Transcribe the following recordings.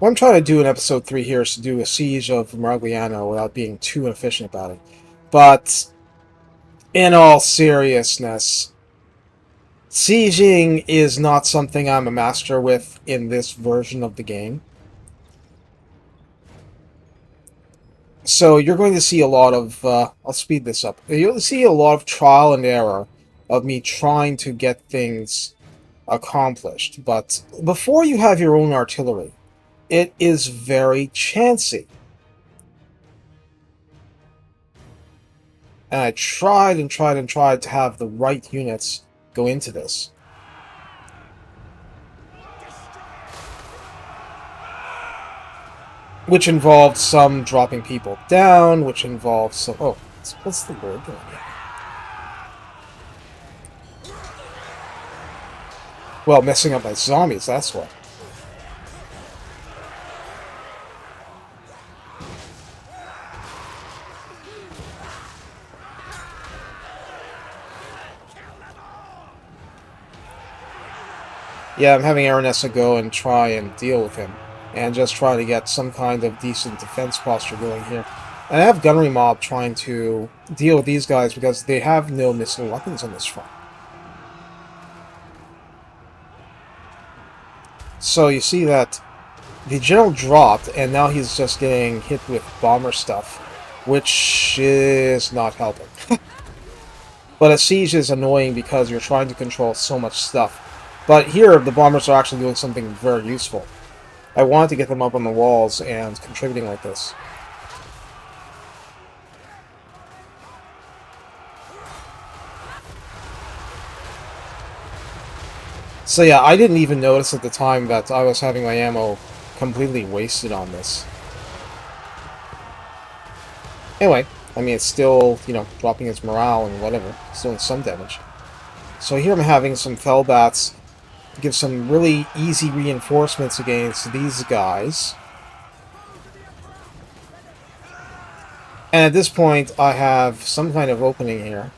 What I'm trying to do in episode 3 here is to do a siege of Miragliano without being too inefficient about it. But, in all seriousness, sieging is not something I'm a master with in this version of the game. So you're going to see a lot of, I'll speed this up. You'll see a lot of trial and error of me trying to get things accomplished. But before you have your own artillery, it is very chancy. And I tried and tried and tried to have the right units go into this. Which involved some dropping people down, which involved some... Oh, what's the word doing here? Well, messing up my zombies, that's what. Yeah, I'm having Aranessa go and try and deal with him. And just try to get some kind of decent defense posture going here. And I have Gunnery Mob trying to deal with these guys because they have no missile weapons on this front. So you see that the general dropped, and now he's just getting hit with bomber stuff, which is not helping. But a siege is annoying because you're trying to control so much stuff. But here, the bombers are actually doing something very useful. I wanted to get them up on the walls and contributing like this. So yeah, I didn't even notice at the time that I was having my ammo completely wasted on this. Anyway, I mean, it's still, you know, dropping its morale and whatever. It's doing some damage. So here I'm having some Fellbats to give some really easy reinforcements against these guys. And at this point, I have some kind of opening here.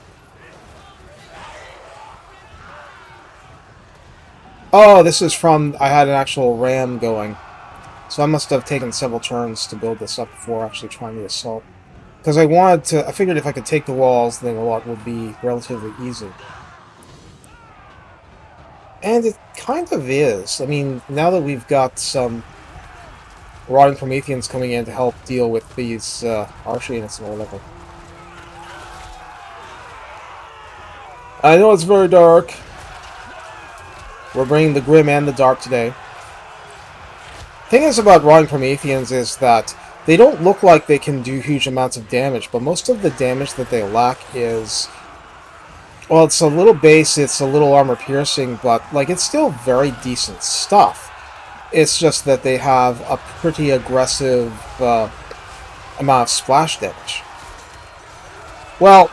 Oh, this is from... I had an actual ram going. So I must have taken several turns to build this up before actually trying the assault. Because I wanted to... I figured if I could take the walls, then a lot would be relatively easy. And it kind of is. I mean, now that we've got some Rotting Prometheans coming in to help deal with these archer units and whatever. I know it's very dark. We're bringing the grim and the dark today. Thing is about Rotting Prometheans is that they don't look like they can do huge amounts of damage, but most of the damage that they lack is... Well, it's a little base, it's a little armor piercing, but like it's still very decent stuff. It's just that they have a pretty aggressive amount of splash damage. Well,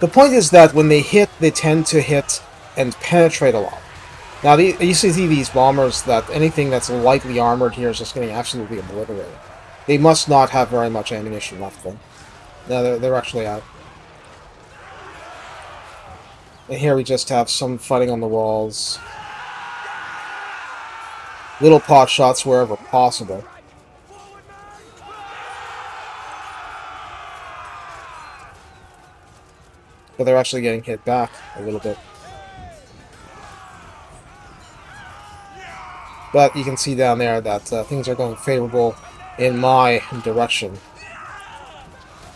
the point is that when they hit, they tend to hit and penetrate a lot. Now, you see these bombers that anything that's lightly armored here is just getting absolutely obliterated. They must not have very much ammunition left, though. No, they're actually out. And here we just have some fighting on the walls. Little pot shots wherever possible. But they're actually getting hit back a little bit. But you can see down there that things are going favorable in my direction.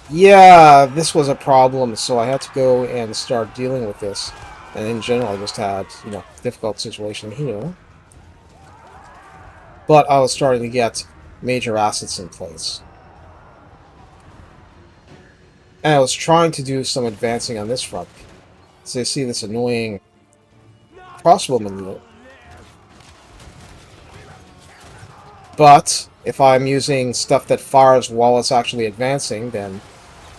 Yeah, this was a problem, so I had to go and start dealing with this. And in general, I just had, you know, difficult situation here. But I was starting to get major assets in place. And I was trying to do some advancing on this front. So you see this annoying crossbowman unit. But if I'm using stuff that fires while it's actually advancing, then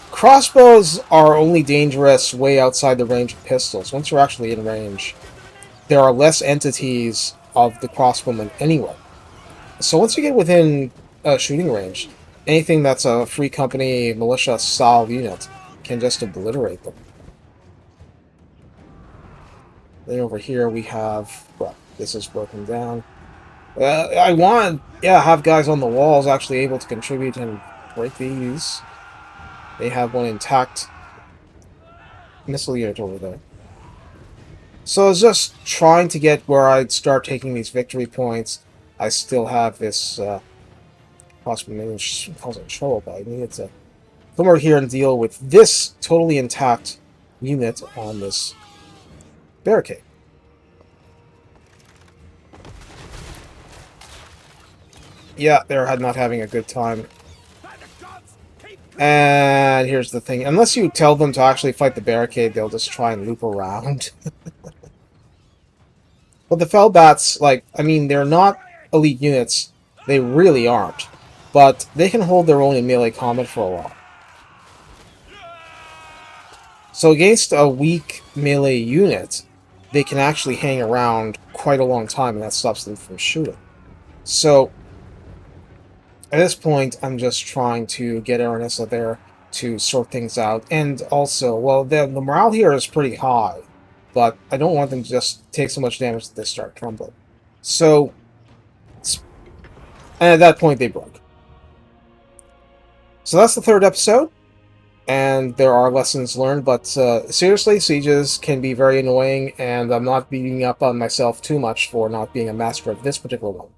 crossbows are only dangerous way outside the range of pistols. Once you're actually in range, there are less entities of the crossbowman anyway. So once you get within shooting range, anything that's a free company militia style unit can just obliterate them. Then over here we have, well, this is broken down. I want, yeah, have guys on the walls actually able to contribute and break these. They have one intact missile unit over there. So I was just trying to get where I'd start taking these victory points. I still have this possibly causing trouble, but I needed to come over here and deal with this totally intact unit on this barricade. Yeah, they're not having a good time. And here's the thing. Unless you tell them to actually fight the barricade, they'll just try and loop around. But the Fellbats, like, I mean, they're not elite units. They really aren't. But they can hold their own in melee combat for a while. So against a weak melee unit, they can actually hang around quite a long time, and that stops them from shooting. So, at this point, I'm just trying to get Aranessa there to sort things out. And also, well, the morale here is pretty high, but I don't want them to just take so much damage that they start crumbling. So, and at that point, they broke. So that's the third episode, and there are lessons learned, but seriously, sieges can be very annoying, and I'm not beating up on myself too much for not being a master of this particular one.